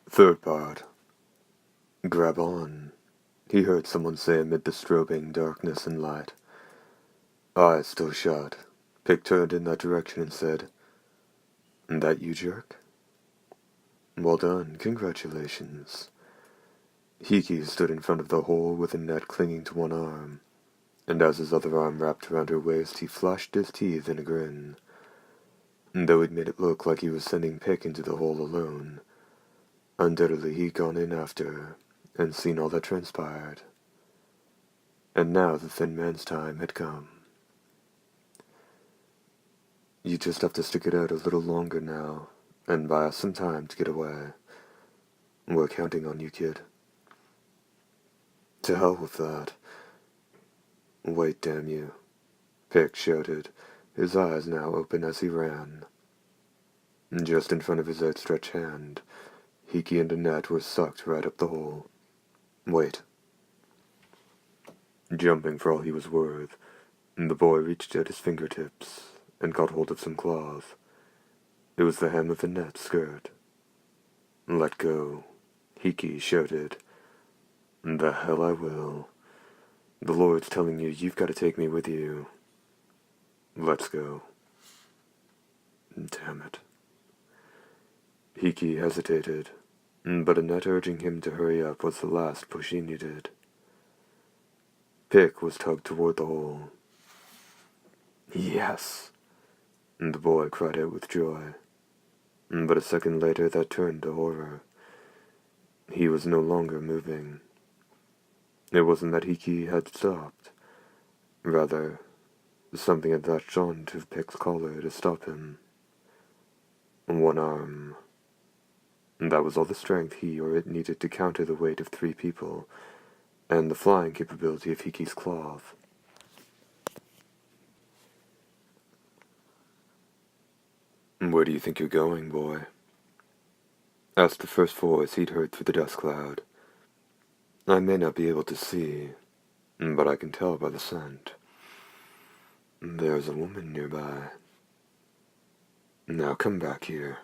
Third part. Grab on, he heard someone say amid the strobing darkness and light. Eyes still shut, Pick turned in that direction and said, "That you, jerk? Well done, congratulations." Hiki stood in front of the hole with a net clinging to one arm, and as his other arm wrapped around her waist, he flashed his teeth in a grin. Though it made it look like he was sending Pick into the hole alone, undoubtedly he'd gone in after her and seen all that transpired. And now the thin man's time had come. You just have to stick it out a little longer now, and buy us some time to get away. We're counting on you, kid. To hell with that. Wait, damn you, Pick shouted, his eyes now open as he ran. Just in front of his outstretched hand, Hiki and Annette were sucked right up the hole. Wait. Jumping for all he was worth, the boy reached out his fingertips and caught hold of some cloth. It was the hem of Annette's skirt. Let go, Hiki shouted. The hell I will. The Lord's telling you you've got to take me with you. Let's go. Damn it. Hiki hesitated, but Annette urging him to hurry up was the last push he needed. Pick was tugged toward the hole. Yes! The boy cried out with joy. But a second later that turned to horror. He was no longer moving. It wasn't that Hiki had stopped. Rather, something had latched on to Pick's collar to stop him. One arm. That was all the strength he or it needed to counter the weight of 3 people, and the flying capability of Hiki's cloth. Where do you think you're going, boy? Asked the first voice he'd heard through the dust cloud. I may not be able to see, but I can tell by the scent. There's a woman nearby. Now come back here.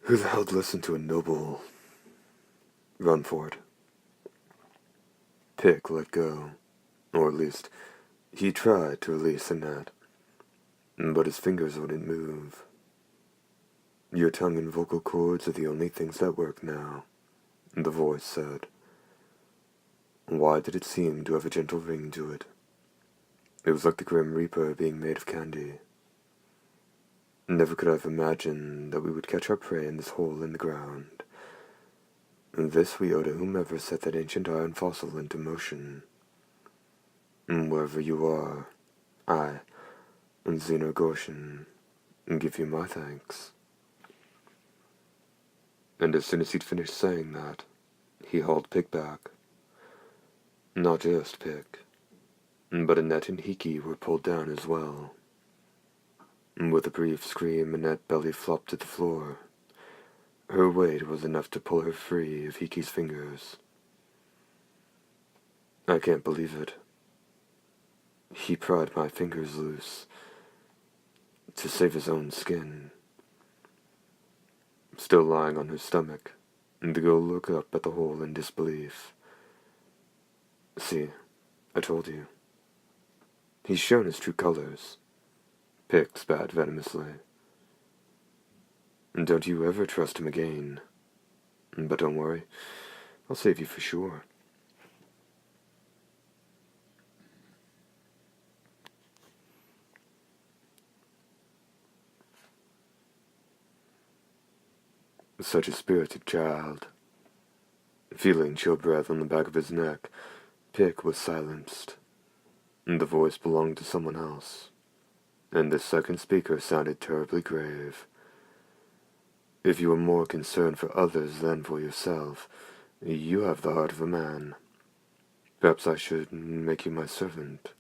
Who the hell'd listen to a noble? Run for it. Pick let go, or at least, he tried to release the net, but his fingers wouldn't move. Your tongue and vocal cords are the only things that work now, the voice said. Why did it seem to have a gentle ring to it? It was like the Grim Reaper being made of candy. Never could I have imagined that we would catch our prey in this hole in the ground. And this we owe to whomever set that ancient iron fossil into motion. And wherever you are, I, Xena Goshen, give you my thanks. And as soon as he'd finished saying that, he hauled Pick back. Not just Pick, but Annette and Hiki were pulled down as well. With a brief scream, Annette belly flopped to the floor. Her weight was enough to pull her free of Hiki's fingers. I can't believe it. He pried my fingers loose to save his own skin. Still lying on her stomach, the girl looked up at the hole in disbelief. See, I told you. He's shown his true colors. Pick spat venomously. Don't you ever trust him again. But don't worry, I'll save you for sure. Such a spirited child. Feeling chill breath on the back of his neck, Pick was silenced. The voice belonged to someone else, and the second speaker sounded terribly grave. If you are more concerned for others than for yourself, you have the heart of a man. Perhaps I should make you my servant.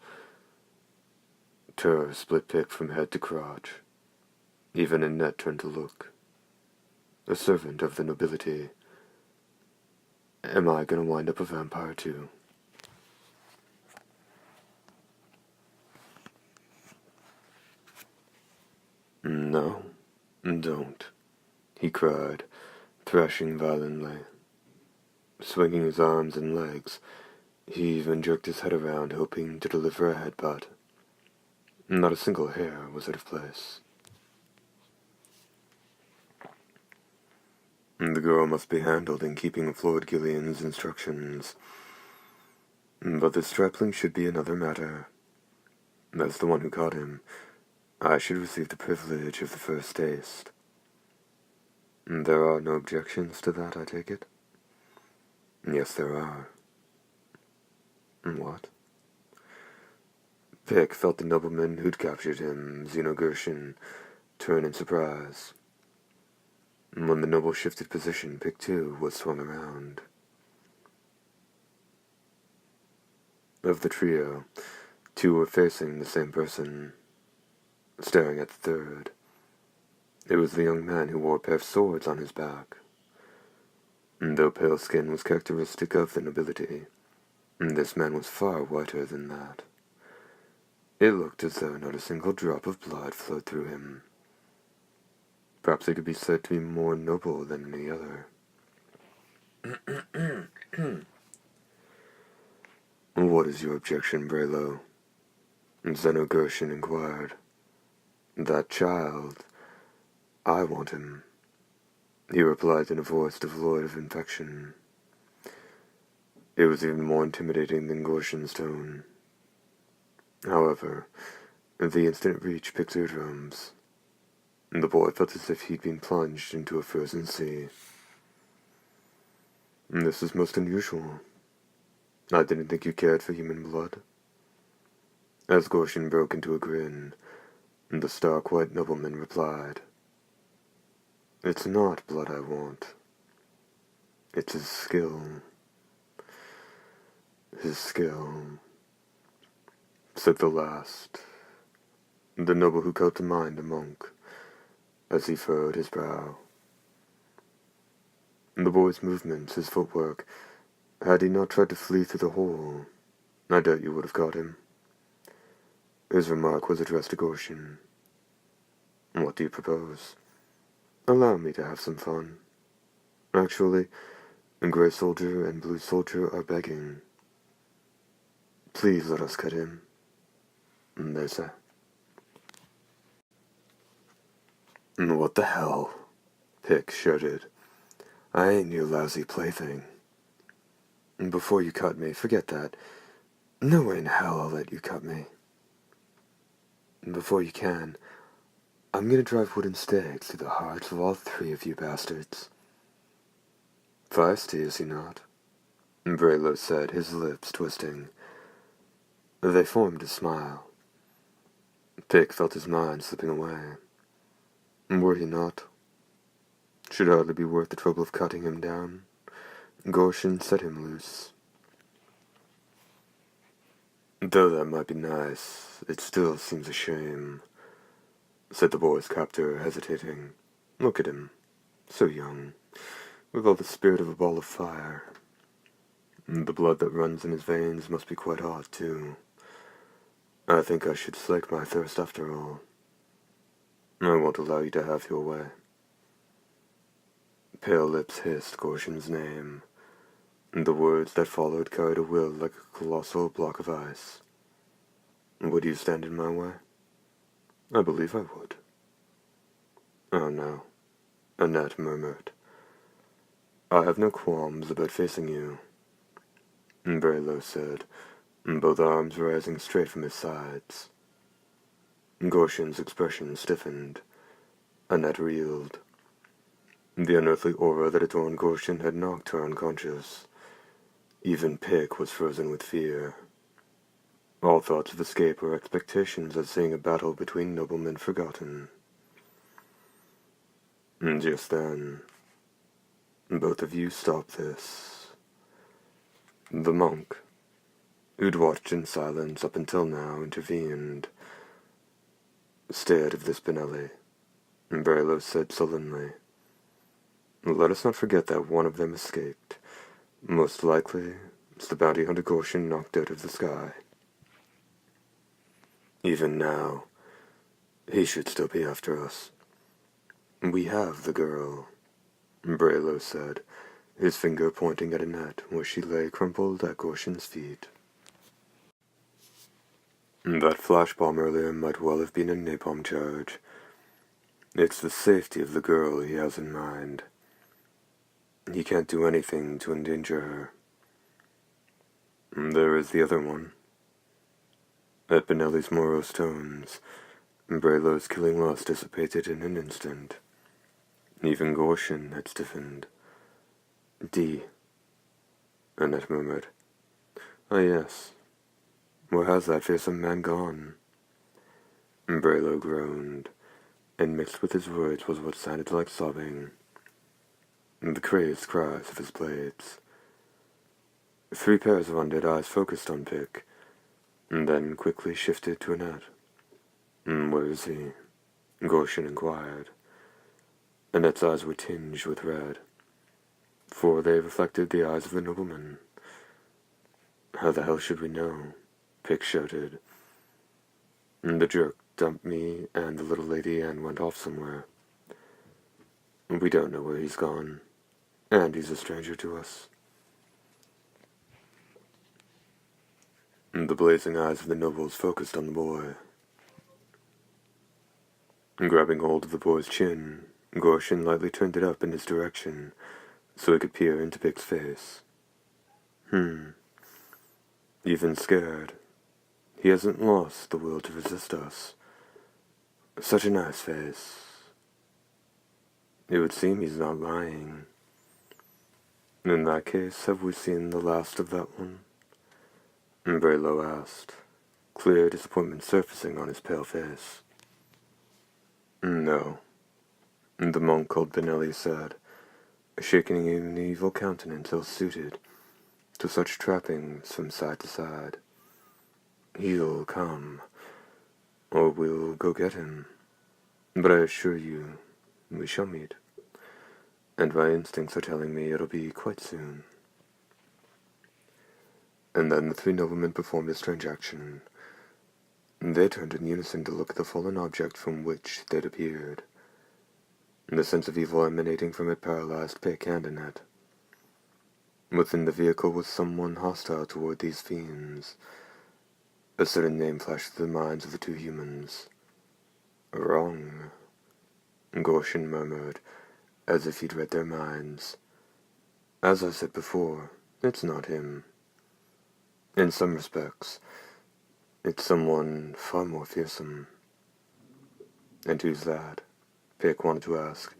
Terror split Pick from head to crotch. Even Annette turned to look. A servant of the nobility. Am I gonna wind up a vampire too? No, don't, he cried, thrashing violently. Swinging his arms and legs, he even jerked his head around, hoping to deliver a headbutt. Not a single hair was out of place. The girl must be handled in keeping with Lord Gillian's instructions. But the stripling should be another matter. As the one who caught him, I should receive the privilege of the first taste. There are no objections to that, I take it? Yes, there are. What? Pick felt the nobleman who'd captured him, Zeno Gershon, turn in surprise. When the noble shifted position, Pick too was swung around. Of the trio, two were facing the same person, staring at the third. It was the young man who wore a pair of swords on his back. Though pale skin was characteristic of the nobility, this man was far whiter than that. It looked as though not a single drop of blood flowed through him. Perhaps he could be said to be more noble than any other. What is your objection, Braylo? Zeno Gershon inquired. That child. I want him, he replied in a voice devoid of infection. It was even more intimidating than Gershon's tone. However, the instant it reached Pick's eardrums, the boy felt as if he'd been plunged into a frozen sea. This is most unusual. I didn't think you cared for human blood. As Gershon broke into a grin, the stark white nobleman replied, It's not blood I want. It's his skill. His skill, said the last, the noble who called to mind a monk, as he furrowed his brow. The boy's movements, his footwork, had he not tried to flee through the hole, I doubt you would have caught him. His remark was addressed to Gershon. What do you propose? Allow me to have some fun. Actually, Grey Soldier and Blue Soldier are begging. Please let us cut him, they say. What the hell? Pick shouted. I ain't your lousy plaything. Before you cut me, forget that. No way in hell I'll let you cut me. Before you can, I'm gonna drive wooden stakes through the hearts of all three of you bastards. Feisty, is he not? Braylo said, his lips twisting. They formed a smile. Pick felt his mind slipping away. Were he not? Should hardly be worth the trouble of cutting him down. Gershon set him loose. Though that might be nice, it still seems a shame, said the boy's captor, hesitating. Look at him, so young, with all the spirit of a ball of fire. The blood that runs in his veins must be quite hot, too. I think I should slake my thirst after all. I won't allow you to have your way. Pale lips hissed Gershon's name. The words that followed carried a will like a colossal block of ice. Would you stand in my way? I believe I would. Oh no, Annette murmured. I have no qualms about facing you, Braylo said, both arms rising straight from his sides. Gershon's expression stiffened. Annette reeled. The unearthly aura that adorned Gershon had knocked her unconscious. Even Pick was frozen with fear. All thoughts of escape or expectations of seeing a battle between noblemen forgotten. And just then, both of you stop this. The monk, who'd watched in silence up until now, intervened. Stay out of this, Benelli, Braylo said sullenly. Let us not forget that one of them escaped. Most likely, it's the bounty hunter Gershon knocked out of the sky. Even now, he should still be after us. We have the girl. Braylo said, his finger pointing at a net where she lay crumpled at Gorshin's feet. That flash bomb earlier might well have been a napalm charge. It's the safety of the girl he has in mind. He can't do anything to endanger her. There is the other one. At Benelli's morose tones, Braylo's killing lust dissipated in an instant. Even Gorshin had stiffened. D. Annette murmured. Ah, yes. Where has that fearsome man gone? Braylo groaned, and mixed with his words was what sounded like sobbing. The crazed cries of his blades. 3 pairs of undead eyes focused on Pick, and then quickly shifted to Annette. Where is he? Gorshin inquired. Annette's eyes were tinged with red, for they reflected the eyes of the nobleman. How the hell should we know? Pick shouted. The jerk dumped me and the little lady and went off somewhere. We don't know where he's gone, and he's a stranger to us. The blazing eyes of the nobles focused on the boy. Grabbing hold of the boy's chin, Gorshin lightly turned it up in his direction, so he could peer into Pick's face. Even scared. He hasn't lost the will to resist us. Such a nice face. It would seem he's not lying. In that case, have we seen the last of that one? Braylo asked, clear disappointment surfacing on his pale face. No, the monk called Benelli said, shaking an evil countenance ill-suited to such trappings from side to side. He'll come, or we'll go get him. But I assure you, we shall meet. And my instincts are telling me it'll be quite soon. And then the 3 noblemen performed a strange action. They turned in unison to look at the fallen object from which they'd appeared. The sense of evil emanating from it paralyzed Pick and Annette. Within the vehicle was someone hostile toward these fiends. A certain name flashed through the minds of the 2 humans. Wrong, Gorshin murmured, as if he'd read their minds. As I said before, it's not him. In some respects, it's someone far more fearsome. And who's that? Pick wanted to ask.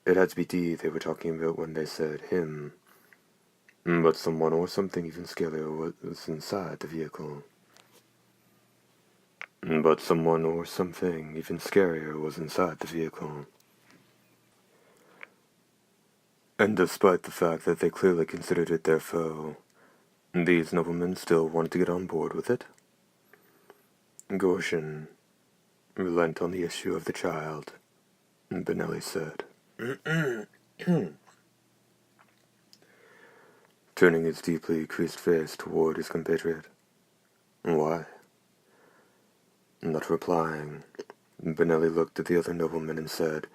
It had to be D they were talking about when they said him. But someone or something even scarier was inside the vehicle. But someone or something even scarier was inside the vehicle. And despite the fact that they clearly considered it their foe, these noblemen still wanted to get on board with it. Gorshin, relent on the issue of the child, Benelli said. Turning his deeply creased face toward his compatriot. Why? Not replying, Benelli looked at the other nobleman and said,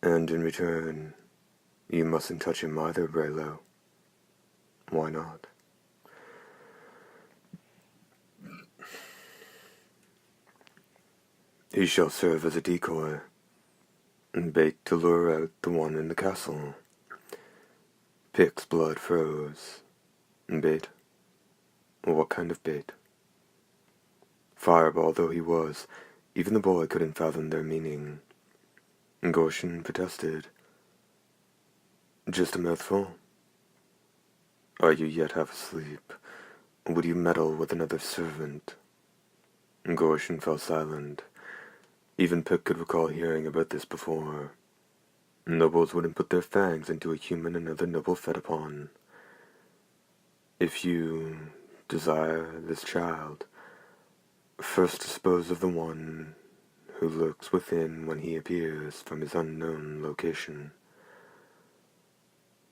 And in return, you mustn't touch him either, Braylo. Why not? He shall serve as a decoy, and bait to lure out the one in the castle. Pick's blood froze. Bait? What kind of bait? Fireball though he was, even the boy couldn't fathom their meaning. Gorshin protested. Just a mouthful? Are you yet half asleep? Would you meddle with another servant? Gorshin fell silent. Even Pick could recall hearing about this before. Nobles wouldn't put their fangs into a human another noble fed upon. If you desire this child, first dispose of the one who lurks within when he appears from his unknown location.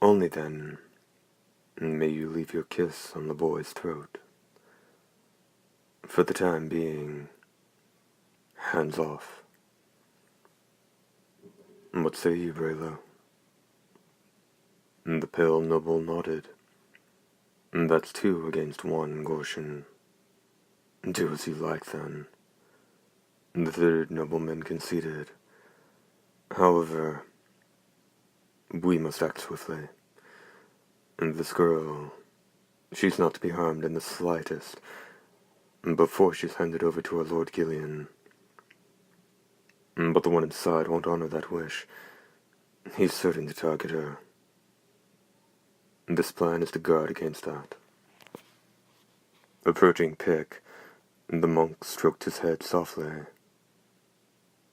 Only then may you leave your kiss on the boy's throat. For the time being, hands off. What say you, Braylo? The pale noble nodded. That's 2 against 1, Gorshin. Do as you like, then. The third nobleman conceded. However, we must act swiftly. This girl, she's not to be harmed in the slightest, before she's handed over to our Lord Gillian. But the one inside won't honor that wish. He's certain to target her. This plan is to guard against that. Approaching Pick, the monk stroked his head softly.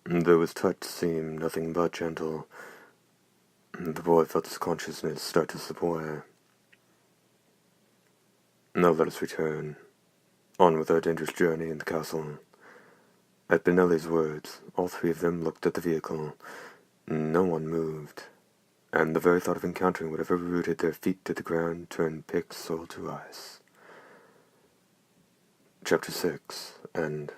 Though his touch seemed nothing but gentle, the boy felt his consciousness start to slip away. Now let us return. On with our dangerous journey in the castle. At Benelli's words, all 3 of them looked at the vehicle. No one moved, and the very thought of encountering whatever rooted their feet to the ground turned Pick's soul to ice. Chapter 6, End.